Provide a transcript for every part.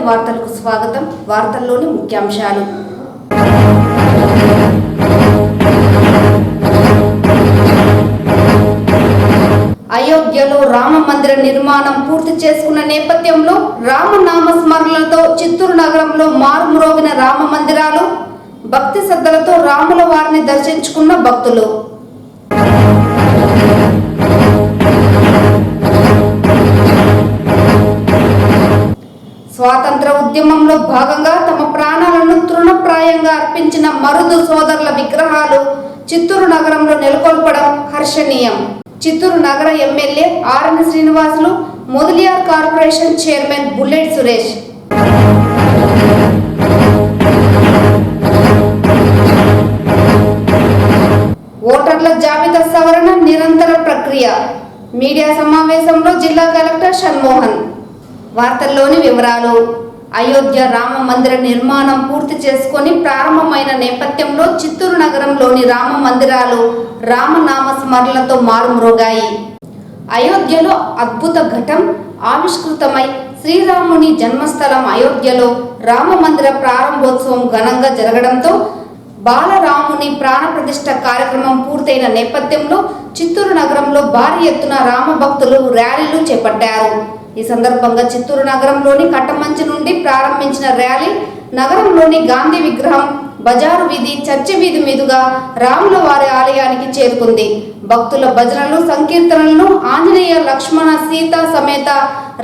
వార్తలకు స్వాగతం. వార్తల్లోని ముఖ్యాంశాలు. అయోధ్యలో రామ మందిర నిర్మాణం పూర్తి చేసుకున్న నేపథ్యంలో రామనామ స్మరణలతో చిత్తూరు నగరంలో మారుమ్రోగిన రామ మందిరాలు, భక్తి శ్రద్ధలతో రాముల వారిని దర్శించుకున్న భక్తులు. స్వాతంత్ర ఉద్యమంలో భాగంగా తమ ప్రాణాలను తృణప్రాయంగా అర్పించిన మరుదు సోదరుల విగ్రహాలు చిత్తూరు నగరంలో నెలకొల్పడం హర్షణీయం. చిత్తూరు నగర MLA RN Srinivasulu, Mudaliar corporation chairman bullet Suresh. ఓటర్ల జాబితా సవరణ నిరంతర ప్రక్రియ. మీడియా సమావేశంలో జిల్లా కలెక్టర్ షణ్మోహన్. వార్తల్లోని వివరాలు. అయోధ్య రామ మందిర నిర్మాణం పూర్తి చేసుకొని ప్రారంభమైన నేపథ్యంలో చిత్తూరు నగరంలోని రామ మందిరాలు రామనామ స్మరణలతో మారుమ్రోగాయి. అయోధ్యలో అద్భుత ఘటం ఆవిష్కృతమై శ్రీరాముని జన్మస్థలం అయోధ్యలో రామ మందిర ప్రారంభోత్సవం ఘనంగా జరగడంతో బాలరాముని ప్రాణ ప్రతిష్ఠ కార్యక్రమం పూర్తయిన నేపథ్యంలో చిత్తూరు నగరంలో భారీ ఎత్తున రామ భక్తులు ర్యాలీలు చేపట్టారు. ఈ సందర్భంగా చిత్తూరు నగరంలోని కట్టమంచి నుండి ప్రారంభించిన ర్యాలీ నగరంలోని గాంధీ విగ్రహం, బజారు వీధి, చర్చి వీధి మీదుగా రాముల వారి ఆలయానికి చేరుకుంది. భక్తుల భజనలు, సంకీర్తనలను ఆంజనేయ, లక్ష్మణ, సీత సమేత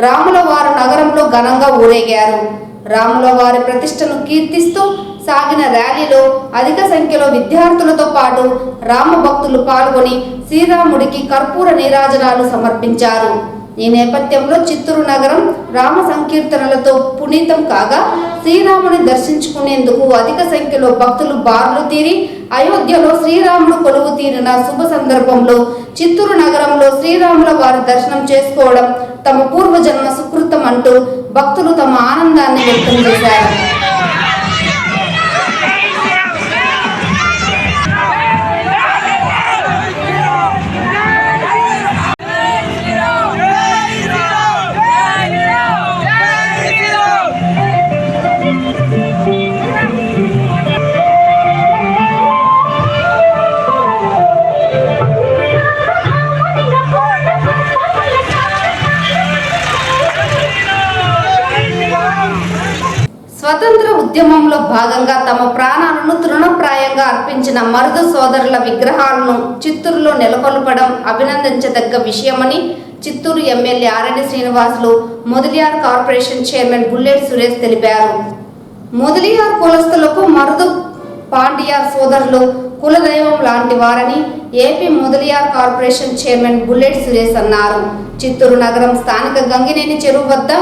రాముల వారు నగరంలో ఘనంగా ఊరేగారు. రాముల వారి ప్రతిష్టను కీర్తిస్తూ సాగిన ర్యాలీలో అధిక సంఖ్యలో విద్యార్థులతో పాటు రామ భక్తులు పాల్గొని శ్రీరాముడికి కర్పూర నీరాజనాలు సమర్పించారు. ఈ నేపథ్యంలో చిత్తూరు నగరం రామ సంకీర్తనలతో పునీతం కాగా శ్రీరాముని దర్శించుకునేందుకు అధిక సంఖ్యలో భక్తులు బారులు తీరి అయోధ్యలో శ్రీరాముడు కొలువు తీరిన శుభ సందర్భంలో చిత్తూరు నగరంలో శ్రీరాముల వారి దర్శనం చేసుకోవడం తమ పూర్వజన్మ సుకృతం అంటూ భక్తులు తమ ఆనందాన్ని వ్యక్తం చేశారు. స్వతంత్ర ఉద్యమంలో భాగంగా తమ ప్రాణాలను తృణప్రాయంగా అర్పించిన మరుదు సోదరుల విగ్రహాలను చిత్తూరులో నెలకొల్పడం అభినందించదగ్గ విషయమని Chittoor MLA RN Srinivasulu, Mudaliar corporation chairman bullet Suresh తెలిపారు. మొదలియార్ కులస్తులకు మరుదు పాండియార్ సోదరులు కులదైవం లాంటి వారని AP Mudaliar corporation chairman bullet Suresh అన్నారు. చిత్తూరు నగరం స్థానిక గంగినేని చెరువు వద్ద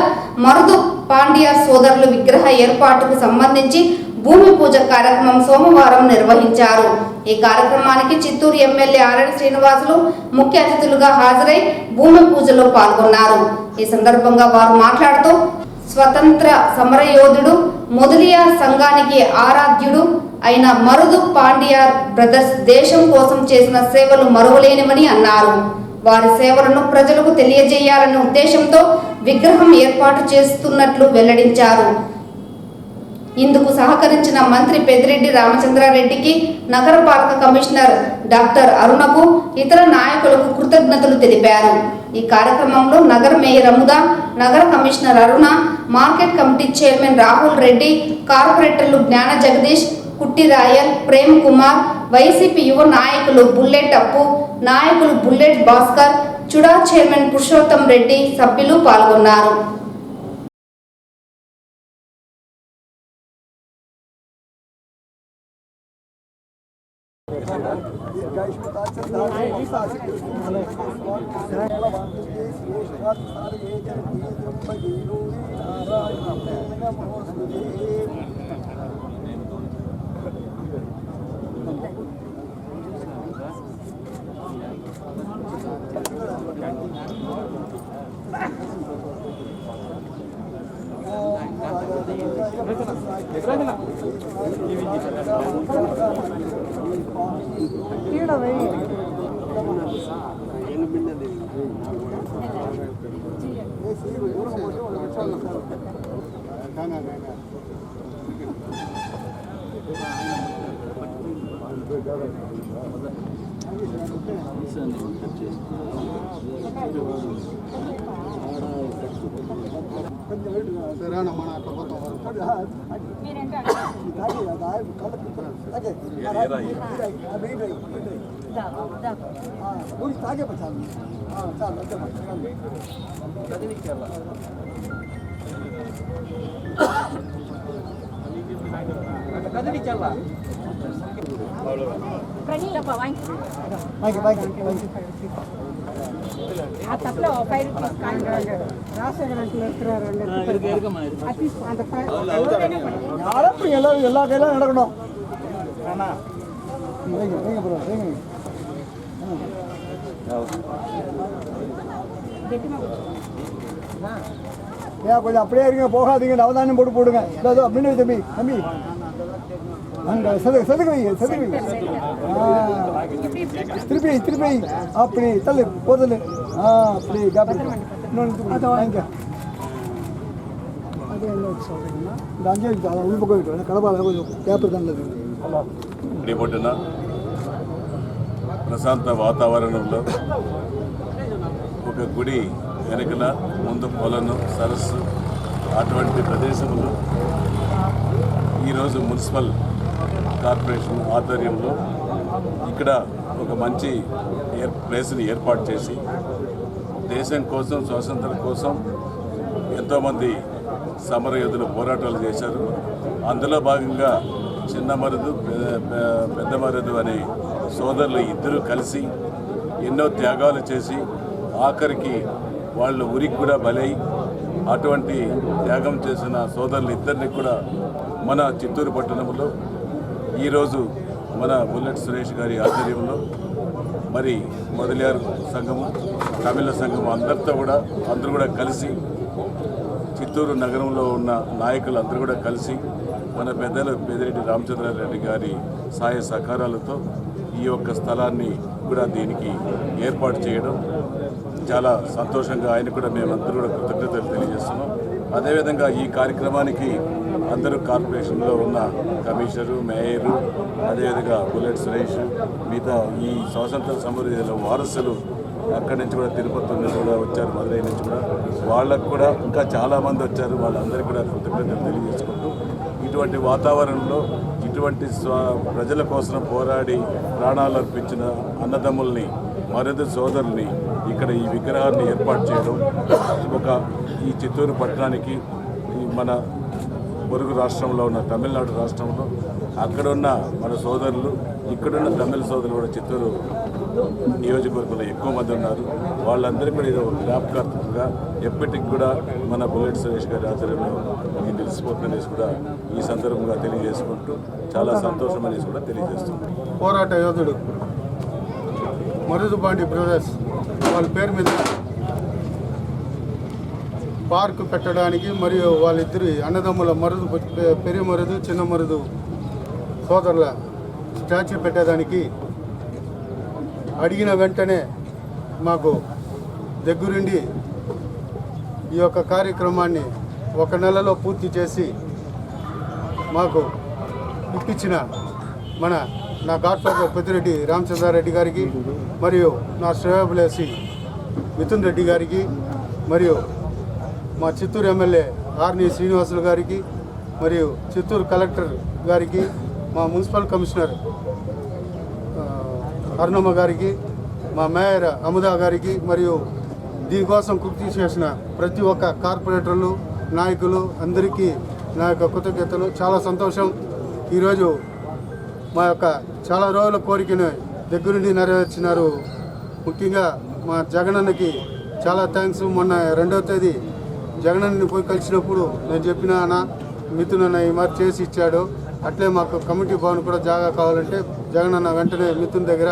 మరుదు పాండియార్ సోదరులు విగ్రహ ఏర్పాటుకు సంబంధించి భూమి పూజ కార్యక్రమం సోమవారం నిర్వహించారు. ఈ కార్యక్రమానికి చిత్తూరు ఎమ్మెల్యే ఆర్ఎన్ శ్రీనివాసులు ముఖ్య అతిథులుగా హాజరై భూమి పూజలో పాల్గొన్నారు. ఈ సందర్భంగా వారు మాట్లాడుతూ స్వతంత్ర సమరయోధుడు, మొదలియార్ సంఘానికి ఆరాధ్యుడు అయిన మరుదు పాండియార్ బ్రదర్స్ దేశం కోసం చేసిన సేవలు మరువలేనివని అన్నారు. వారి సేవలను ప్రజలకు తెలియజేయాలనే ఉద్దేశంతో విగ్రహం ఏర్పాటు చేస్తున్నట్లు వెల్లడించారు. ఇందుకు సహకరించిన మంత్రి పెద్దిరెడ్డి రామచంద్రారెడ్డికి, నగరపాలక కమిషనర్ డాక్టర్ అరుణకు, ఇతర నాయకులకు కృతజ్ఞతలు తెలిపారు. ఈ కార్యక్రమంలో నగర మేయర్ అముదా, నగర commissioner Aruna, market committee chairman Rahul Reddy, కార్పొరేటర్లు జ్ఞాన జగదీష్, కుట్టి రాయల్, ప్రేమ్ కుమార్, వైసీపీ యువ నాయకులు బుల్లెట్ అప్పు, నాయకులు బుల్లెట్ భాస్కర్, చుడా చైర్మన్ పురుషోత్తం రెడ్డి, సభ్యులు పాల్గొన్నారు. எல்லா நடக்கணும் ஏன் கொஞ்சம் அப்படியே இருங்க, போகாதீங்க, அவதானியம் போட்டு போடுங்க. அப்படின்னு தம்பி தம்பி அங்கே செதுக்கு வை திருப்பி திருப்பி அப்படி தள்ளு போதல் அப்படி இன்னொன்று வாங்கிக்க. இந்த அங்கே உள்பக்கம் கடப்பால் கொஞ்சம் பேப்பர் தான் ఇప్పుడున్న ప్రశాంత వాతావరణంలో ఒక గుడి వెనుకల ముందు పొలను సరస్సు అటువంటి ప్రదేశంలో ఈరోజు మున్సిపల్ కార్పొరేషన్ ఆధ్వర్యంలో ఇక్కడ ఒక మంచి ప్లేస్ని ఏర్పాటు చేసి దేశం కోసం స్వాతంత్రం కోసం ఎంతోమంది సమరయోధులు పోరాటాలు చేశారు. అందులో భాగంగా చిన్న మరుదు పెద్ద మరుదు అనే సోదరులు ఇద్దరు కలిసి ఎన్నో త్యాగాలు చేసి ఆఖరికి వాళ్ళు ఉరికి కూడా బలై అటువంటి త్యాగం చేసిన సోదరులు ఇద్దరిని కూడా మన చిత్తూరు పట్టణంలో ఈరోజు మన బుల్లెట్ సురేష్ గారి ఆధ్వర్యంలో మరి మొదలియార్ సంఘము తమిళ సంఘము అందరూ కూడా కలిసి చిత్తూరు నగరంలో ఉన్న నాయకులు అందరూ కూడా కలిసి మన పెద్దలు పెద్దిరెడ్డి రామచంద్రారెడ్డి గారి సహాయ సహకారాలతో ఈ యొక్క స్థలాన్ని కూడా దీనికి ఏర్పాటు చేయడం చాలా సంతోషంగా ఆయన కూడా మేమందరూ కూడా కృతజ్ఞతలు తెలియజేస్తున్నాం. అదేవిధంగా ఈ కార్యక్రమానికి అందరూ కార్పొరేషన్లో ఉన్న కమిషనరు, మేయరు, అదేవిధంగా బుల్లెట్ సురేష్, మిగతా ఈ స్వాతంత్ర సమరయోధుల వారసులు అక్కడి నుంచి కూడా తిరుపతి నుంచి కూడా వచ్చారు, మదురై నుంచి కూడా వాళ్ళకు కూడా ఇంకా చాలామంది వచ్చారు. వాళ్ళందరికీ కూడా కృతజ్ఞతలు తెలియజేసుకుంటూ ఇటువంటి వాతావరణంలో ఇటువంటి ప్రజల కోసం పోరాడి ప్రాణాలు అర్పించిన అన్నదమ్ముల్ని, మరుదు సోదరుల్ని ఇక్కడ ఈ విగ్రహాన్ని ఏర్పాటు చేయడం ఒక ఈ చిత్తూరు పట్టణానికి మన పొరుగు రాష్ట్రంలో ఉన్న తమిళనాడు రాష్ట్రంలో అక్కడున్న మన సోదరులు, ఇక్కడున్న తమిళ సోదరులు కూడా చిత్తూరు నియోజకవర్గంలో ఎక్కువ మంది ఉన్నారు. వాళ్ళందరికీ కూడా ఇది ఒక జ్ఞాపకార్థంగా ఎప్పటికి కూడా మన బుల్లెట్ సురేష్ గారి ఆధ్వర్యంలో ఇది నిలిచిపోతుందనేసి కూడా ఈ సందర్భంగా తెలియజేసుకుంటూ చాలా సంతోషం అనేసి కూడా తెలియజేస్తున్నాం. పోరాట యోధుడు మరుదుపాండి బ్రదర్స్ వాళ్ళ పేరు మీద పార్కు పెట్టడానికి మరియు వాళ్ళిద్దరి అన్నదమ్ముల మరుదు పెரிய మరుదు చిన్న మరుదు సోదరుల స్టాచ్యూ పెట్టేదానికి అడిగిన వెంటనే మాకు దగ్గరుండి ఈ యొక్క కార్యక్రమాన్ని 1 నెలలో పూర్తి చేసి మాకు ఇప్పించిన నా గాడ్ఫాదర్ పెద్దిరెడ్డి రామచంద్రారెడ్డి గారికి మరియు నా శ్రేయోభిలాషి మిథున్ రెడ్డి గారికి మరియు మా చిత్తూరు ఎమ్మెల్యే ఆర్ని శ్రీనివాసులు గారికి మరియు చిత్తూరు కలెక్టర్ గారికి, మా మున్సిపల్ కమిషనర్ అరుణమ్మ గారికి, మా మేయర్ అముదా గారికి మరియు దీనికోసం కృషి చేసిన ప్రతి ఒక్క కార్పొరేటర్లు, నాయకులు అందరికీ నా యొక్క కృతజ్ఞతలు. చాలా సంతోషం. ఈరోజు మా యొక్క చాలా రోజుల కోరికను దగ్గరుండి నెరవేర్చినారు. ముఖ్యంగా మా జగనన్నకి చాలా థ్యాంక్స్. మొన్న 2వ తేదీ జగనన్నని పోయి కలిసినప్పుడు నేను చెప్పిన మిథునన్న ఈ మరి చేసి ఇచ్చాడు, అట్లే మాకు కమిటీ భవన్ కూడా జాగా కావాలంటే జగనన్న వెంటనే మిథున్ దగ్గర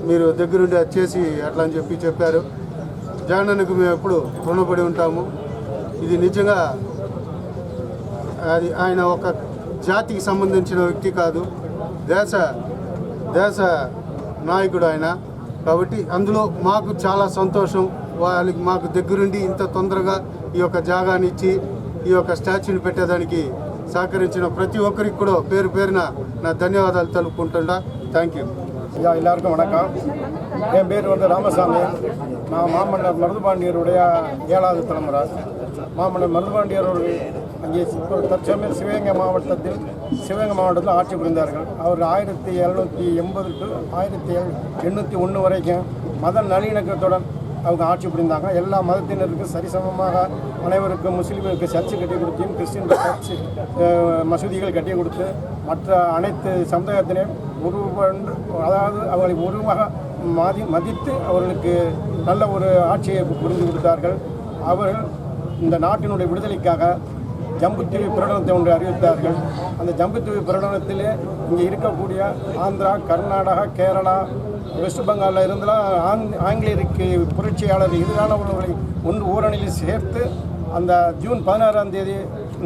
మీరు దగ్గరుండి అది చేసి అట్లా అని చెప్పారు. జగనన్నకు మేము ఎప్పుడు రుణపడి ఉంటాము. ఇది నిజంగా అది ఆయన ఒక జాతికి సంబంధించిన వ్యక్తి కాదు, దేశ నాయకుడు ఆయన. కాబట్టి అందులో మాకు చాలా సంతోషం. మాకు దగ్గరుండి ఇంత తొందరగా ఈ యొక్క జాగాని ఇచ్చి ఈ యొక్క స్టాచ్యూని పెట్టేదానికి సహకరించిన ప్రతి ఒక్కరికి కూడా పేరు పేరున నా ధన్యవాదాలు తెలుపుకుంటున్నా. Thank you. ஐயா எல்லாருக்கும் வணக்கம். என் பேர் வந்து ராமசாமி. நான் மாமன்னர் மருதுபாண்டியருடைய 7வது தலைமுறை. மாமன்னர் மருதுபாண்டியர் அங்கே தற்சமயம் சிவகங்கை மாவட்டத்தில் ஆட்சி புரிந்தார்கள். அவர் 1780 to 1801 வரைக்கும் மத நல்லிணக்கத்துடன் அவங்க ஆட்சி புரிந்தாங்க. எல்லா மதத்தினருக்கும் சரிசமமாக அனைவருக்கும் முஸ்லீமுக்கு சர்ச்சு கட்டி கொடுத்து, கிறிஸ்டின் சர்ச்சு மசூதிகள் கட்டி கொடுத்து, மற்ற அனைத்து சமுதாயத்தினையும் அதாவது அவர்களை உருவாக மதித்து அவர்களுக்கு நல்ல ஒரு ஆட்சியை புரிந்து கொடுத்தார்கள். அவர்கள் இந்த நாட்டினுடைய விடுதலைக்காக ஜம்புத்தீவு பிரகடனத்தை ஒன்று அறிவித்தார்கள். அந்த ஜம்புத்தீவு பிரகடனத்திலே இங்கே இருக்கக்கூடிய ஆந்திரா, கர்நாடகா, கேரளா, வெஸ்ட் பெங்காலில் இருந்தெல்லாம் ஆங்கிலேயருக்கு புரட்சியாளர் எதிரானவர்களை ஓரணியில் சேர்த்து அந்த ஜூன் 16ஆம் தேதி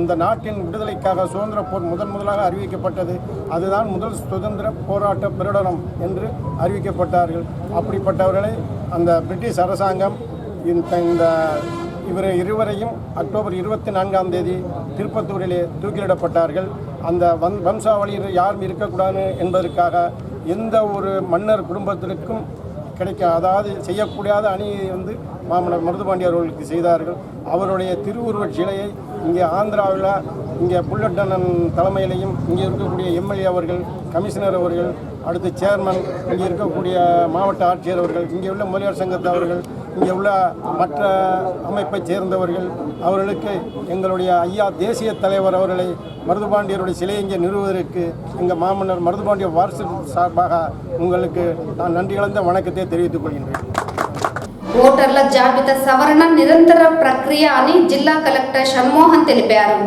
இந்த நாட்டின் விடுதலைக்காக சுதந்திர போர் முதலாக அறிவிக்கப்பட்டது. அதுதான் முதல் சுதந்திர போராட்ட பிரகடனம் என்று அறிவிக்கப்பட்டார்கள். அப்படிப்பட்டவர்களை அந்த பிரிட்டிஷ் அரசாங்கம் இந்த இவர் இருவரையும் அக்டோபர் 24ஆம் தேதி திருப்பத்தூரிலே தூக்கிலிடப்பட்டார்கள். அந்த வம்சாவளியில் யாரும் இருக்கக்கூடாது என்பதற்காக எந்த ஒரு மன்னர் குடும்பத்திற்கும் அதாவது செய்யக்கூடாத அணியை வந்து மாமன்னர் மருதுபாண்டியர் அவர்களுக்கு செய்தார்கள். அவருடைய திருவுருவச் சிலையை இங்கே ஆந்திராவில் இங்கே புல்லட்டண்ணன் தலைமையிலையும் இங்கே இருக்கக்கூடிய எம்எல்ஏ அவர்கள், கமிஷனர் அவர்கள், அடுத்து சேர்மன், இங்கே இருக்கக்கூடிய மாவட்ட ஆட்சியர் அவர்கள், இங்கே உள்ள முதலியார் சங்கத்து அவர்கள், இங்கே உள்ள மற்ற அமைப்பைச் சேர்ந்தவர்கள் அவர்களுக்கு எங்களுடைய ஐயா தேசிய தலைவர் அவர்களை மருதுபாண்டியருடைய சிலையை இங்கே நிறுவுவதற்கு எங்கள் மாமன்னர் மருதுபாண்டிய வாரிசு சார்பாக உங்களுக்கு நான் நன்றி கலந்த வணக்கத்தை தெரிவித்துக் கொள்கின்றேன். ఓటర్ల జాబితా సవరణ నిరంతర ప్రక్రియ అని జిల్లా కలెక్టర్ షణ్మోహన్ తెలిపారు.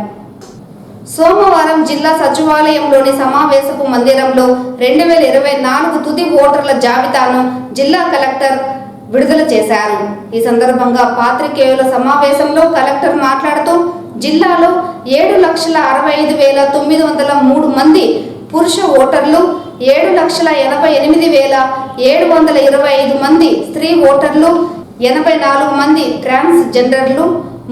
సోమవారం జిల్లా సచివాలయంలోని సమావేశపు మందిరంలో 2024 తుది ఓటర్ల జాబితాను జిల్లా కలెక్టర్ విడుదల చేశారు. ఈ సందర్భంగా పాత్రికేయుల సమావేశంలో కలెక్టర్ మాట్లాడుతూ జిల్లాలో 7,65,903 మంది పురుష ఓటర్లు, 7,88,725 మంది స్త్రీ ఓటర్లు, 84 మంది ట్రాన్స్జెండర్లు,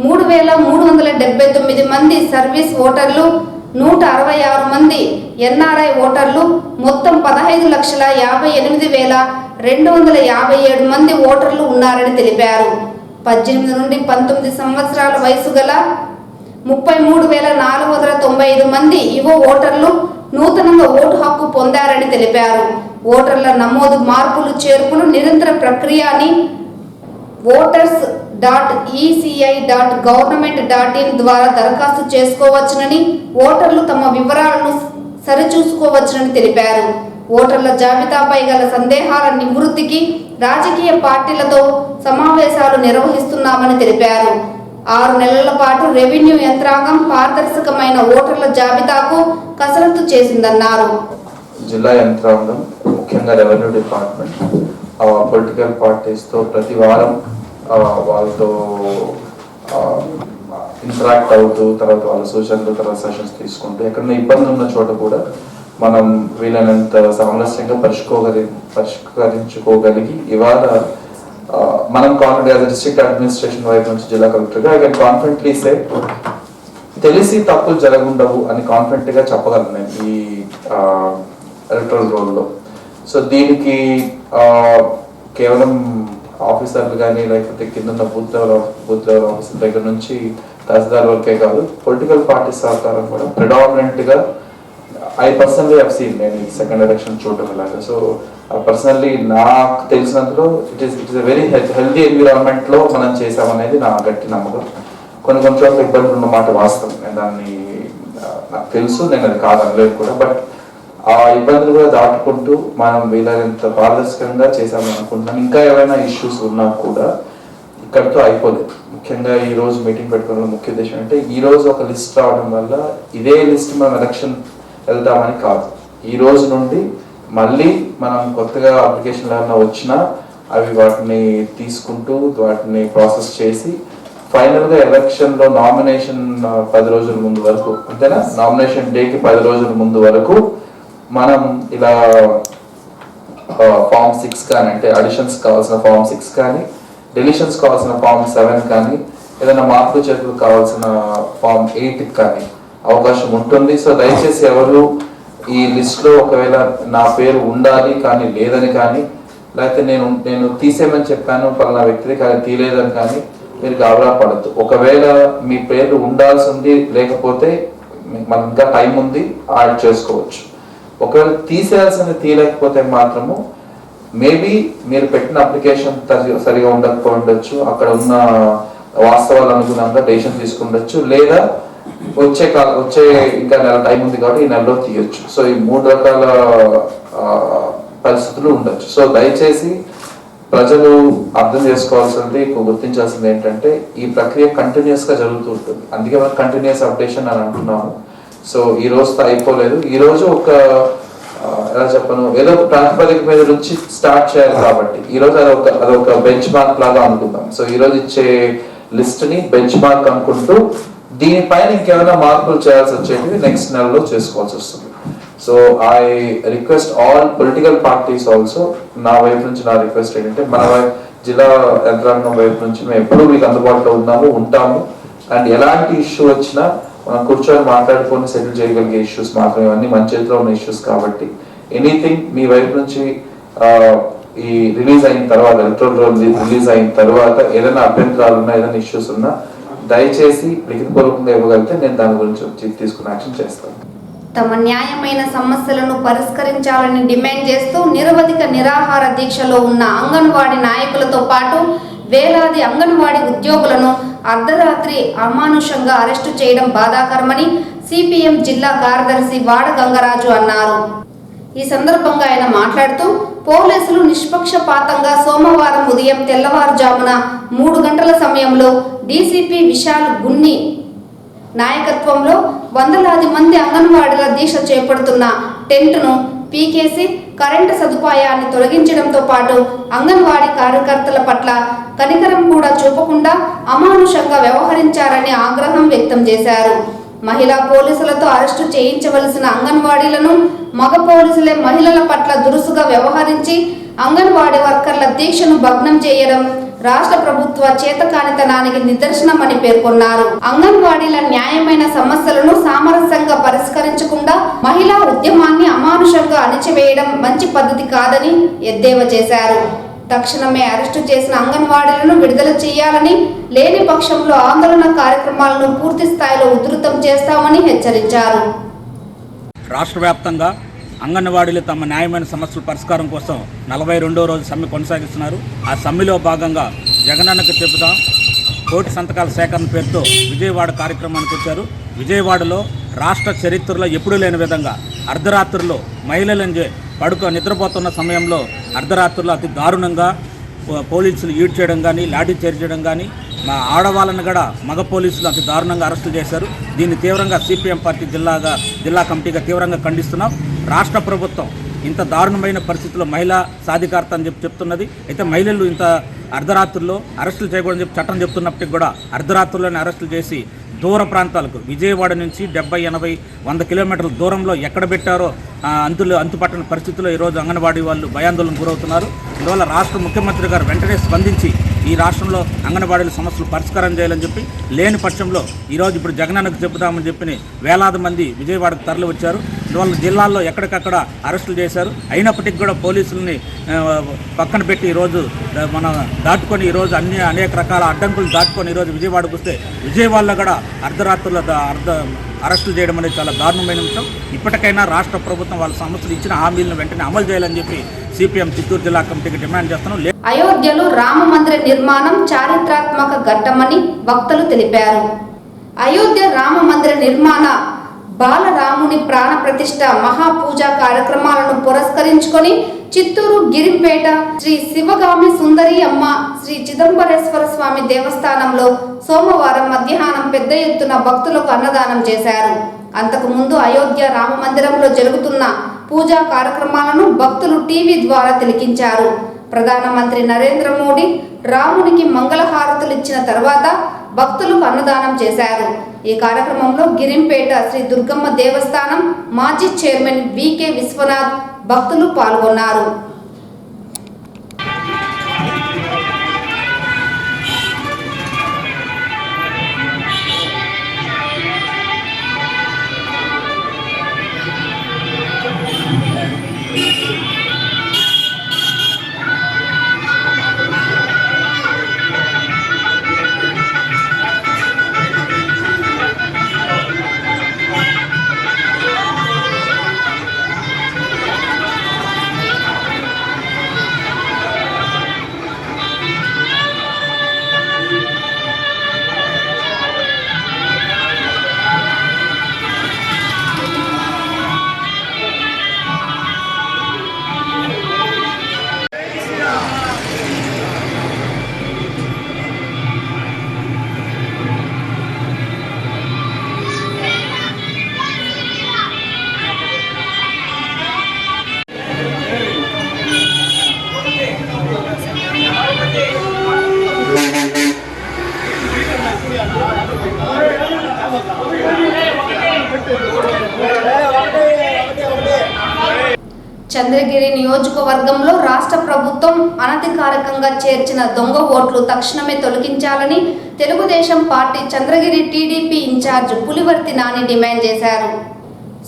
3,379 మంది సర్వీస్ ఓటర్లు, 166 మంది ఎన్ఆర్ఐ ఓటర్లు, మొత్తం 15,58,257 మంది ఓటర్లు ఉన్నారని తెలిపారు. 18 నుండి 19 సంవత్సరాల వయసు గల 33,495 మంది యువ ఓటర్లు నూతనంగా ఓటు హక్కు పొందారని తెలిపారు. ఓటర్ల నమోదు, మార్పులు, చేర్పులు నిరంతర ప్రక్రియ అని voters.eci.government.in ద్వారా దరఖాస్తు చేసుకోవచ్చునని, ఓటర్లు తమ వివరాలను సరిచూసుకోవచ్చునని తెలిపారు. ఓటర్ల జాబితాపై గల సందేహాల నివృత్తికి రాజకీయ పార్టీలతో సమావేశాలు నిర్వహిస్తున్నామని తెలిపారు. 6 నెలల పాటు రెవెన్యూ యంత్రాంగం పారదర్శకమైన ఓటర్ల జాబితాకు కసరత్తు చేసిందన్నారు. జిల్లా యంత్రాంగం, ముఖ్యంగా రెవెన్యూ డిపార్ట్మెంట్, పొలిటికల్ పార్టీస్తో ప్రతి వారం వాళ్ళతో ఇంటరాక్ట్ అవుతూ, తర్వాత వాళ్ళ సూచనలు, తర్వాత సెషన్స్ తీసుకుంటూ, ఎక్కడైనా ఇబ్బంది ఉన్న చోట కూడా మనం వీలైనంత సామరస్యంగా పరిష్కరించుకోగలిగి ఇవాళ మనం కాన్ఫిడెంట్ డిస్ట్రిక్ట్ అడ్మినిస్ట్రేషన్ వైపు నుంచి జిల్లా కలెక్టర్గా ఐ కెన్ కాన్ఫిడెంట్లీ సే తెలిసి తప్పులు జరగundవు అని కాన్ఫిడెంట్ గా చెప్పగలను నేను ఈ ఎలక్టరల్ రోల్లో. సో దీనికి కేవలం ఆఫీసర్లు కానీ, లేకపోతే కింద బూత్ లెవెల్ ఆఫీసర్ దగ్గర నుంచి తహసీల్దార్ వరకే కాదు, పొలిటికల్ పార్టీ సహకారం కూడా ప్రిడామినెంట్ గా ఐ పర్సనలీ హావ్ సీన్ నేను ఈ సెకండ్ ఎలక్షన్ చూడటం ఇలాగా. సో పర్సనల్లీ నాకు తెలిసినంతలో it is very healthy environment లో మనం చేసామనేది నా గట్టి నమ్మకం. కొన్ని చోట్ల ఇబ్బందులు ఉన్న మాట వాస్తవం, నేను దాన్ని నాకు తెలుసు, నేను అది కాదనలేదు కూడా. బట్ ఆ ఇబ్బందులు కూడా దాటుకుంటూ మనం వీలైనంత పారదర్శకంగా చేసామని అనుకుంటున్నాను. ఇంకా ఏమైనా ఇష్యూస్ ఉన్నా కూడా ఇక్కడితో అయిపోలేదు. ముఖ్యంగా ఈ రోజు మీటింగ్ పెట్టుకోవడం ముఖ్య ఉద్దేశం అంటే, ఈ రోజు ఒక లిస్ట్ రావడం వల్ల ఇదే లిస్ట్ మనం ఎలక్షన్ వెళ్తామని కాదు. ఈ రోజు నుండి మళ్ళీ మనం కొత్తగా అప్లికేషన్లు ఏమైనా వచ్చినా అవి వాటిని తీసుకుంటూ వాటిని ప్రాసెస్ చేసి ఫైనల్గా ఎలక్షన్లో నామినేషన్ 10 రోజుల ముందు వరకు, అంతేనా, నామినేషన్ డేకి 10 రోజుల ముందు వరకు మనం ఇలా ఫామ్ 6 కానీ, అంటే అడిషన్స్ కావాల్సిన ఫామ్ 6 కానీ, డెలిషన్స్ కావాల్సిన ఫామ్ 7 కానీ ఏదైనా మార్పులు చేర్పులు కావాల్సిన ఫామ్ 8 కానీ అవకాశం ఉంటుంది. సో దయచేసి ఎవరు ఈ లిస్ట్లో ఒకవేళ నా పేరు ఉండాలి కానీ లేదని కానీ, లేకపోతే నేను తీసేయమని చెప్పాను పలానా వ్యక్తిది కానీ తీయలేదని కానీ మీరు గాబరా పడద్దు. ఒకవేళ మీ పేరు ఉండాల్సి ఉంది, లేకపోతే మనకు ఇంకా టైం ఉంది, యాడ్ చేసుకోవచ్చు. ఒకవేళ తీసేయాల్సింది తీయలేకపోతే మాత్రము మేబీ మీరు పెట్టిన అప్లికేషన్ సరిగా ఉండకపోవచ్చు, అక్కడ ఉన్న వాస్తవాలు అనుగుణంగా డెసిషన్ తీసుకుండొచ్చు, లేదా వచ్చే ఇంకా నెల టైం ఉంది కాబట్టి ఈ నెలలో తీయొచ్చు. సో ఈ 3 రకాల పరిస్థితులు ఉండొచ్చు. సో దయచేసి ప్రజలు అర్థం చేసుకోవాల్సింది, గుర్తించాల్సింది ఏంటంటే ఈ ప్రక్రియ కంటిన్యూస్ గా జరుగుతూ ఉంటుంది. అందుకే మనం కంటిన్యూస్ అప్డేషన్ అని అంటున్నాము. సో ఈ రోజుతో అయిపోలేదు. ఈ రోజు ఎలా చెప్పను, ఏదో ఒక ప్రాతిపదిక మీద నుంచి స్టార్ట్ చేయాలి కాబట్టి ఈ రోజు అదొక బెంచ్ మార్క్ లాగా అనుకుందాం. సో ఈ రోజు ఇచ్చే లిస్ట్ ని బెంచ్ మార్క్ అనుకుంటూ దీనిపైన ఇంకేమైనా మార్పులు చేయాల్సి వచ్చేటివి నెక్స్ట్ నెలలో చేసుకోవాల్సి వస్తుంది. So I request all political parties also, నా వైపు నుంచి నా రిక్వెస్ట్ ఏంటంటే మన జిల్లా యంత్రాంగం వైపు నుంచి మేము ఎప్పుడూ మీకు అందుబాటులో ఉంటాము. అండ్ ఎలాంటి ఇష్యూ వచ్చినా మనం కూర్చొని మాట్లాడుకొని సెటిల్ చేయగలిగే ఇష్యూస్ మాత్రమే, ఇవన్నీ మన చేతిలో ఉన్న ఇష్యూస్ కాబట్టి ఎనీథింగ్ మీ వైపు నుంచి ఈ రిలీజ్ అయిన తర్వాత, ఎలక్ట్రల్ రోల్ రిలీజ్ అయిన తర్వాత ఏదైనా అభ్యంతరాలు ఉన్నా, ఏదైనా ఇష్యూస్ ఉన్నా దయచేసి లిఖితపూర్వకంగా ఇవ్వగలిగితే నేను దాని గురించి తీసుకున్న యాక్షన్ చేస్తాను. తమ న్యాయమైన సమస్యలను పరిష్కరించాలని డిమాండ్ చేస్తూ నిరవధిక నిరాహార దీక్షలో ఉన్న అంగన్వాడీ నాయకులతో పాటు వేలాది అంగన్వాడీ ఉద్యోగులను అర్ధరాత్రి అమానుషంగా అరెస్టు చేయడం బాధాకరమని సిపిఎం జిల్లా కార్యదర్శి వాడ గంగరాజు అన్నారు. ఈ సందర్భంగా ఆయన మాట్లాడుతూ పోలీసులు నిష్పక్షపాతంగా సోమవారం ఉదయం తెల్లవారుజామున 3 గంటల సమయంలో డీసీపీ విశాల్ గున్ని నాయకత్వంలో వందలాది మంది అంగన్వాడీల దీక్ష చేపడుతున్న టెంట్ను పీకేసి కరెంటు సదుపాయాన్ని తొలగించడంతో పాటు అంగన్వాడీ కార్యకర్తల పట్ల కనికరం కూడా చూపకుండా అమానుషంగా వ్యవహరించారని ఆగ్రహం వ్యక్తం చేశారు. మహిళా పోలీసులతో అరెస్టు చేయించవలసిన అంగన్వాడీలను మగ పోలీసులే మహిళల పట్ల దురుసుగా వ్యవహరించి అంగన్వాడీ వర్కర్ల దీక్షను భగ్నం చేయడం రాష్ట్ర ప్రభుత్వ చేతకానితనానికి నిదర్శనమని పేర్కొన్నారు. అంగన్వాడీల న్యాయమైన సమస్యలను సామరస్యంగా పరిష్కరించకుండా మహిళా ఉద్యమాన్ని అమానుషంగా అణిచివేయడం మంచి పద్ధతి కాదని ఎద్దేవా చేశారు. తక్షణమే అరెస్టు చేసిన అంగన్వాడీలను విడుదల చేయాలని, లేని పక్షంలో ఆందోళన కార్యక్రమాలను పూర్తి స్థాయిలో ఉధృతం చేస్తామని హెచ్చరించారు. రాష్ట్ర వ్యాప్తంగా అంగన్వాడీలు తమ న్యాయమైన సమస్యల పరిష్కారం కోసం 42వ రోజు సమ్మె కొనసాగిస్తున్నారు. ఆ సమ్మెలో భాగంగా జగనన్నకు చెబుతాం కోటి సంతకాల సేకరణ పేరుతో విజయవాడ కార్యక్రమానికి వచ్చారు. విజయవాడలో రాష్ట్ర చరిత్రలో ఎప్పుడూ లేని విధంగా అర్ధరాత్రుల్లో మహిళలను నిద్రపోతున్న సమయంలో అర్ధరాత్రుల్లో అతి దారుణంగా పోలీసులు ఈడ్ చేయడం కానీ, లాఠీ చేర్చడం కానీ, మా ఆడవాళ్ళను కూడా మగ పోలీసులు అతి దారుణంగా అరెస్టు చేశారు. దీన్ని తీవ్రంగా సిపిఎం పార్టీ జిల్లా కమిటీగా తీవ్రంగా ఖండిస్తున్నాం. రాష్ట్ర ప్రభుత్వం ఇంత దారుణమైన పరిస్థితుల్లో మహిళా సాధికారత అని చెప్తున్నది. అయితే మహిళలు ఇంత అర్ధరాత్రుల్లో అరెస్టులు చేయకూడదని చెప్పి చట్టం చెప్తున్నప్పటికీ కూడా అర్ధరాత్రుల్లోనే అరెస్టులు చేసి దూర ప్రాంతాలకు విజయవాడ నుంచి 70, 80, 100 కిలోమీటర్ల దూరంలో ఎక్కడ పెట్టారో అంతుపట్టని పరిస్థితుల్లో ఈరోజు అంగన్వాడీ వాళ్ళు భయాందోళనకు గురవుతున్నారు. అందువల్ల రాష్ట్ర ముఖ్యమంత్రి గారు వెంటనే స్పందించి ఈ రాష్ట్రంలో అంగన్వాడీల సమస్యలు పరిష్కారం చేయాలని చెప్పి, లేని పక్షంలో ఈరోజు ఇప్పుడు జగనన్నకు చెబుతామని చెప్పి వేలాది మంది విజయవాడకు తరలి వచ్చారు. అందువల్ల జిల్లాల్లో ఎక్కడికక్కడ అరెస్టులు చేశారు. అయినప్పటికీ కూడా పోలీసుల్ని పక్కన పెట్టి ఈరోజు మనం దాటుకొని ఈరోజు అనేక రకాల అడ్డంకులు దాటుకొని ఈరోజు విజయవాడకు వస్తే విజయవాడలో కూడా అర్ధరాత్రుల అరెస్టులు చేయడం అనేది చాలా దారుణమైన విషయం. ఇప్పటికైనా రాష్ట్ర ప్రభుత్వం వాళ్ళ సమస్యలు ఇచ్చిన హామీలను వెంటనే అమలు చేయాలని చెప్పి సిపిఎం చిత్తూరు జిల్లా కమిటీకి డిమాండ్ చేస్తున్నాం. అయోధ్యలో రామ మందిర నిర్మాణం చారిత్రాత్మక ఘట్టమని వక్తలు తెలిపారు. అయోధ్య రామ మందిర నిర్మాణ బాలరాముని ప్రాణ ప్రతిష్ఠ మహాపూజా కార్యక్రమాలను పురస్కరించుకొని చిత్తూరు గిరింపేట శ్రీ శివగామి సుందరి అమ్మ శ్రీ చిదంబరేశ్వర స్వామి దేవస్థానంలో సోమవారం మధ్యాహ్నం పెద్ద ఎత్తున భక్తులకు అన్నదానం చేశారు. అంతకు ముందు అయోధ్య రామ మందిరంలో జరుగుతున్న పూజా కార్యక్రమాలను భక్తులు టీవీ ద్వారా తిలకించారు. ప్రధానమంత్రి నరేంద్ర మోడీ రామునికి మంగళహారతులు ఇచ్చిన తర్వాత భక్తులకు అన్నదానం చేశారు. ఈ కార్యక్రమంలో గిరింపేట శ్రీ దుర్గమ్మ దేవస్థానం మాజీ చైర్మన్ వికే విశ్వనాథ్ భక్తులు పాల్గొన్నారు. చంద్రగిరి నియోజకవర్గంలో రాష్ట్ర ప్రభుత్వం అనధికారికంగా చేర్చిన దొంగ ఓట్లు తక్షణమే తొలగించాలని Telugu Desam party Chandragiri TDP in charge Pulivarthi Nani demand చేశారు.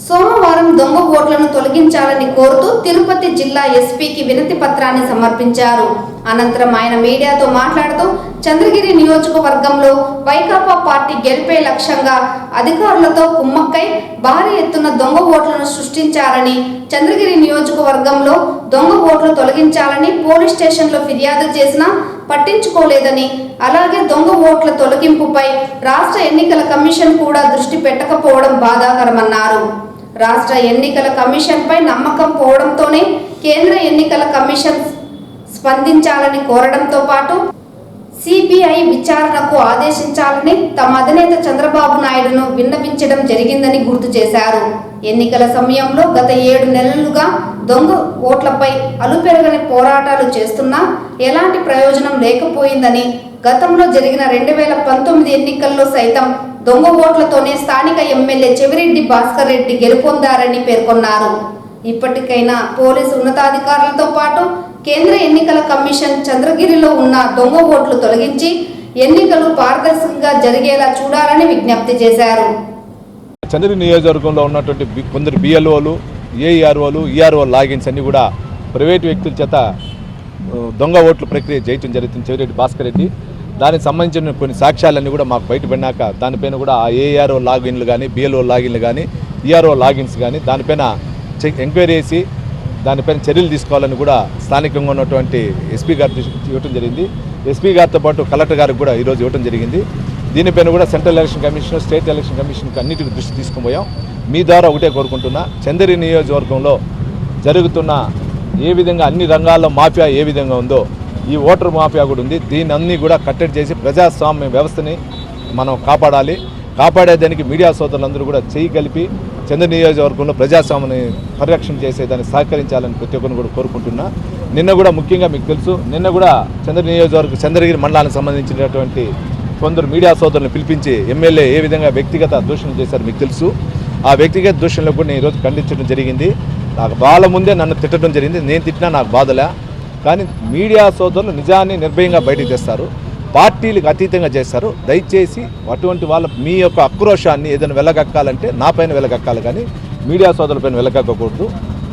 సోమవారం దొంగ ఓట్లను తొలగించాలని కోరుతూ తిరుపతి జిల్లా ఎస్పీకి వినతి పత్రాన్ని సమర్పించారు. అనంతరం ఆయన మీడియాతో మాట్లాడుతూ చంద్రగిరి నియోజకవర్గంలో వైకాపా పార్టీ గెలిపే లక్ష్యంగా అధికారులతో కుమ్మక్కై భారీ ఎత్తున దొంగ ఓట్లను సృష్టించారని, చంద్రగిరి నియోజకవర్గంలో దొంగ ఓట్లు తొలగించాలని పోలీస్ స్టేషన్లో ఫిర్యాదు చేసినా పట్టించుకోలేదని, అలాగే దొంగ ఓట్ల తొలగింపుపై రాష్ట్ర ఎన్నికల కమిషన్ కూడా దృష్టి పెట్టకపోవడం బాధాకరమన్నారు. రాష్ట్ర ఎన్నికల కమిషన్ పై నమ్మకం పోవడంతోనే కేంద్ర ఎన్నికల కమిషన్ స్పందించాలని కోరడంతో పాటు సిబిఐ విచారణకు ఆదేశించాలని తమ అధినేత చంద్రబాబు నాయుడును విన్నవించడం జరిగిందని గుర్తు చేశారు. ఎన్నికల సమయంలో గత 7 నెలలుగా దొంగ ఓట్లపై అలుపెరగని పోరాటాలు చేస్తున్నా ఎలాంటి ప్రయోజనం లేకపోయిందని, గతంలో జరిగిన 2019 ఎన్నికల్లో సైతం దొంగ ఓట్లతోనే స్థానిక ఎమ్మెల్యే చెవిరెడ్డి భాస్కర్ రెడ్డి గెలుపొందారని పేర్కొన్నారు. ఇప్పటికైనా పోలీసు ఉన్నతాధికారులతో పాటు కేంద్ర ఎన్నికల కమిషన్ చంద్రగిరిలో ఉన్న దొంగ ఓట్లు తొలగించి ఎన్నికలు పారదర్శకంగా జరిగేలా చూడాలని విజ్ఞప్తి చేశారు. చంద్రగిరి నియోజకవర్గంలో ఉన్నటువంటి కొందరు బిఎల్ఓలు, ఏఈఆర్ఓలు, ఈఆర్ఓ లాగిన్స్ అన్ని కూడా ప్రైవేటు వ్యక్తుల చేత దొంగ ఓట్ల ప్రక్రియ చేయటం జరుగుతుంది. చెవిరెడ్డి భాస్కర్ రెడ్డి దానికి సంబంధించిన కొన్ని సాక్ష్యాలన్నీ కూడా మాకు బయటపడినాక దానిపైన కూడా ఆ ఏఆర్ఓ లాగిన్లు కానీ, బిఎల్ఓ లాగిన్లు కానీ, ఈఆర్ఓ లాగిన్స్ కానీ దానిపైన ఎంక్వైరీ చేసి దానిపైన చర్యలు తీసుకోవాలని కూడా స్థానికంగా ఉన్నటువంటి ఎస్పీ గారు ఇవ్వటం జరిగింది. ఎస్పీ గారితో పాటు కలెక్టర్ గారికి కూడా ఈరోజు ఇవ్వటం జరిగింది. దీనిపైన కూడా central election commission, state election కమిషన్కి అన్నిటికీ దృష్టి తీసుకుపోయాం. మీ ద్వారా ఒకటే కోరుకుంటున్నా, చంద్రగిరి నియోజకవర్గంలో జరుగుతున్న ఏ విధంగా అన్ని రంగాల్లో మాఫియా ఏ విధంగా ఉందో ఈ ఓటర్ మాఫియా కూడా ఉంది. దీన్ని అన్నీ కూడా కట్టడి చేసి ప్రజాస్వామ్య వ్యవస్థని మనం కాపాడాలి. కాపాడేదానికి మీడియా సోదరులందరూ కూడా చేయి కలిపి చంద్ర నియోజకవర్గంలో ప్రజాస్వామ్యాన్ని పరిరక్షణ చేసేదాన్ని సహకరించాలని ప్రతి ఒక్కరిని కూడా కోరుకుంటున్నా. నిన్న కూడా ముఖ్యంగా మీకు తెలుసు, నిన్న కూడా చంద్రగిరి మండలానికి సంబంధించినటువంటి కొందరు మీడియా సోదరులను పిలిపించి ఎమ్మెల్యే ఏ విధంగా వ్యక్తిగత దూషణలు చేశారు మీకు తెలుసు. ఆ వ్యక్తిగత దూషణలు కూడా నేను ఈరోజు ఖండించడం జరిగింది. నాకు వాళ్ళ ముందే నన్ను తిట్టడం జరిగింది. నేను తిట్టినా నాకు బాధలే. కానీ మీడియా సోదరులు నిజాన్ని నిర్భయంగా బయటకు తెస్తారు, పార్టీలకు అతీతంగా చేస్తారు. దయచేసి అటువంటి వాళ్ళ మీ యొక్క ఆక్రోశాన్ని ఏదైనా వెళ్ళగక్కాలంటే నా పైన వెళ్ళగక్కాలి, కానీ మీడియా సోదరులపైన వెళ్ళగక్కకూడదు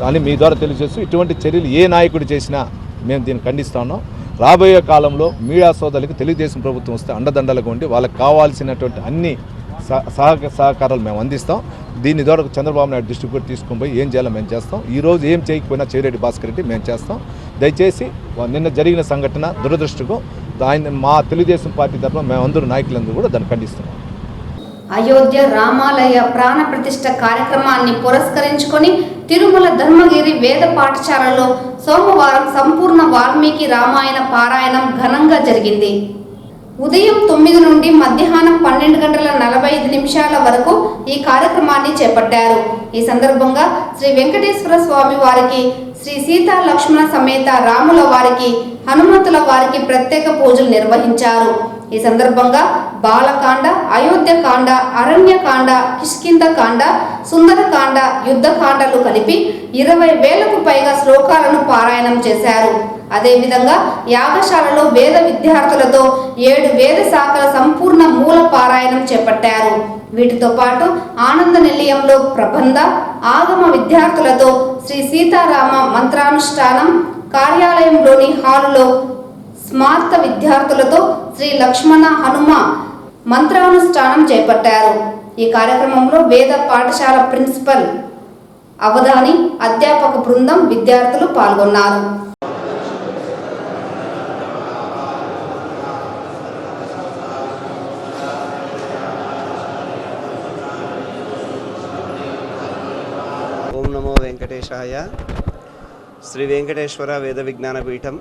అని మీ ద్వారా తెలియజేస్తూ ఇటువంటి చర్యలు ఏ నాయకుడు చేసినా మేము దీన్ని ఖండిస్తా ఉన్నాం. రాబోయే కాలంలో మీడియా సోదరులకు తెలుగుదేశం ప్రభుత్వం వస్తే అండదండలుగా ఉండి వాళ్ళకి కావాల్సినటువంటి అన్ని సహకారాలు మేము అందిస్తాం. దీని ద్వారా చంద్రబాబు నాయుడు దృష్టికి కూడా తీసుకొని పోయి ఏం చేయాలో మేము చేస్తాం. ఈరోజు ఏం చేయకపోయినా చెవిరెడ్డి భాస్కర్ రెడ్డి మేము చేస్తాం. దయచేసి నిన్న జరిగిన సంఘటన దురదృష్టకం. ఆయన మా తెలుగుదేశం పార్టీ తరఫున మేమందరూ నాయకులందరూ కూడా దాన్ని ఖండిస్తున్నాం. అయోధ్య రామాలయ ప్రాణ ప్రతిష్ఠ కార్యక్రమాన్ని పురస్కరించుకొని తిరుమల ధర్మగిరి వేద పాఠశాలలో సోమవారం సంపూర్ణ వాల్మీకి రామాయణ పారాయణం ఘనంగా జరిగింది. ఉదయం 9 నుండి మధ్యాహ్నం 12:45 వరకు ఈ కార్యక్రమాన్ని చేపట్టారు. ఈ సందర్భంగా శ్రీ వెంకటేశ్వర స్వామి వారికి, శ్రీ సీతా లక్ష్మణ సమేత రాముల వారికి, హనుమంతుల వారికి ప్రత్యేక పూజలు నిర్వహించారు. ఈ సందర్భంగా బాలకాండ, అయోధ్యకాండ, అరణ్యకాండ, కిష్కింధకాండ, సుందరకాండ, యుద్ధకాండలు కలిపి 20,000కు పైగా శ్లోకాలను పారాయణం చేశారు. అదేవిధంగా యాగశాలలో వేద విద్యార్థులతో 7 వేద శాఖల సంపూర్ణ మూల పారాయణం చేపట్టారు. వీటితో పాటు ఆనంద నిలయంలో ప్రబంధ, ఆగమ విద్యార్థులతో శ్రీ సీతారామ మంత్రానుష్ఠానం, కార్యాలయంలోని హాలులో స్మార్త విద్యార్థులతో శ్రీ లక్ష్మణ హనుమ మంత్రానుష్ఠానం చేపట్టారు. ఈ కార్యక్రమంలో వేద పాఠశాల ప్రిన్సిపల్ అవధాని, అధ్యాపక బృందం, విద్యార్థులు పాల్గొన్నారు. ఓం నమో వెంకటేశాయ. శ్రీ వెంకటేశ్వర వేద విజ్ఞాన పీఠం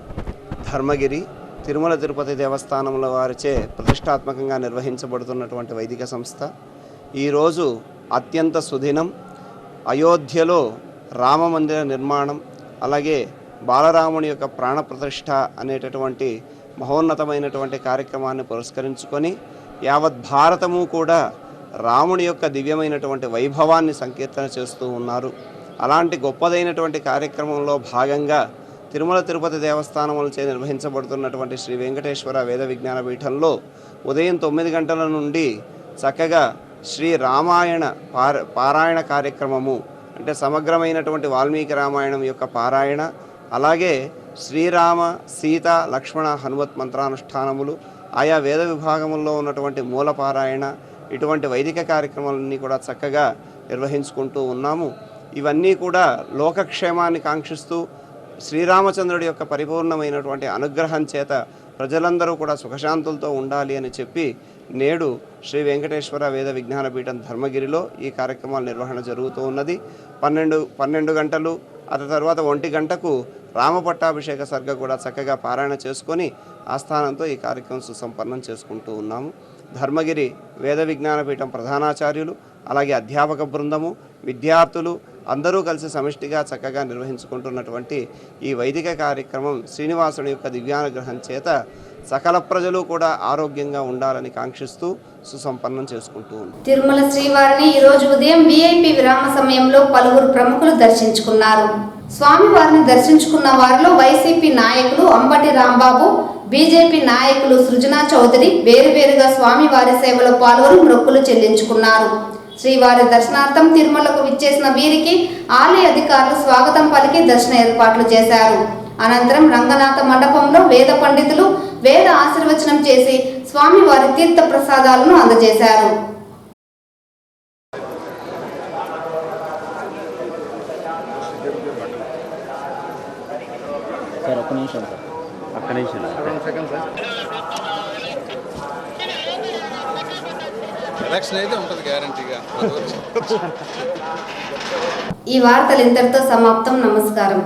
ధర్మగిరి తిరుమల తిరుపతి దేవస్థానముల వారిచే ప్రతిష్టాత్మకంగా నిర్వహించబడుతున్నటువంటి వైదిక సంస్థ ఈరోజు అత్యంత సుదినం. అయోధ్యలో రామ మందిర నిర్మాణం, అలాగే బాలరాముని యొక్క ప్రాణప్రతిష్ఠ అనేటటువంటి మహోన్నతమైనటువంటి కార్యక్రమాన్ని పురస్కరించుకొని యావత్ భారతము కూడా రాముని యొక్క దివ్యమైనటువంటి వైభవాన్ని సంకీర్తన చేస్తూ ఉన్నారు. అలాంటి గొప్పదైనటువంటి కార్యక్రమంలో భాగంగా తిరుమల తిరుపతి దేవస్థానములచే నిర్వహించబడుతున్నటువంటి శ్రీ వెంకటేశ్వర వేద విజ్ఞాన పీఠంలో ఉదయం 9 గంటల నుండి చక్కగా శ్రీ రామాయణ పారాయణ కార్యక్రమము, అంటే సమగ్రమైనటువంటి వాల్మీకి రామాయణం యొక్క పారాయణ, అలాగే శ్రీరామ సీత లక్ష్మణ హనుమత్ మంత్రానుష్ఠానములు, ఆయా వేద విభాగముల్లో ఉన్నటువంటి మూల పారాయణ, ఇటువంటి వైదిక కార్యక్రమాలన్నీ కూడా చక్కగా నిర్వహించుకుంటూ ఉన్నాము. ఇవన్నీ కూడా లోకక్షేమాన్ని కాంక్షిస్తూ శ్రీరామచంద్రుడి యొక్క పరిపూర్ణమైనటువంటి అనుగ్రహం చేత ప్రజలందరూ కూడా సుఖశాంతులతో ఉండాలి అని చెప్పి నేడు శ్రీ వెంకటేశ్వర వేద విజ్ఞాన పీఠం ధర్మగిరిలో ఈ కార్యక్రమాల నిర్వహణ జరుగుతూ ఉన్నది. 12 గంటలు ఆ తర్వాత 1 గంటకు రామపట్టాభిషేక సర్గ కూడా చక్కగా పారాయణ చేసుకొని ఆస్థానంతో ఈ కార్యక్రమం సుసంపన్నం చేసుకుంటూ ఉన్నాము. ధర్మగిరి వేద విజ్ఞాన పీఠం ప్రధానాచార్యులు, అలాగే అధ్యాపక బృందము, విద్యార్థులు అందరూ కలిసి సమిష్టిగా చక్కగా నిర్వహించుకుంటున్నటువంటి ఈ వైదిక కార్యక్రమం శ్రీనివాసుని యొక్క దివ్యానుగ్రహం చేత సకల ప్రజలు కూడా ఆరోగ్యంగా ఉండాలని కాంక్షిస్తూ సుసంపన్నం చేసుకుంటూ ఉన్నారు. తిరుమల శ్రీవారిని ఈ రోజు ఉదయం విఐపి విరామ సమయంలో పలువురు ప్రముఖులు దర్శించుకున్నారు. స్వామివారిని దర్శించుకున్న వారిలో వైసీపీ నాయకులు అంబటి రాంబాబు, బీజేపీ నాయకులు సృజనా చౌదరి వేరువేరుగా స్వామివారి సేవలో పాల్గొని మొక్కులు చెల్లించుకున్నారు. శ్రీవారి దర్శనార్థం తిరుమలకు విచ్చేసిన వీరికి ఆలయ అధికారులు స్వాగతం పలికి దర్శన ఏర్పాట్లు చేశారు. అనంతరం రంగనాథ మండపంలో వేద పండితులు వేద ఆశీర్వచనం చేసి స్వామివారి తీర్థ ప్రసాదాలను అందజేశారు. ఈ వార్తలు ఇంతటితో సమాప్తం. నమస్కారం.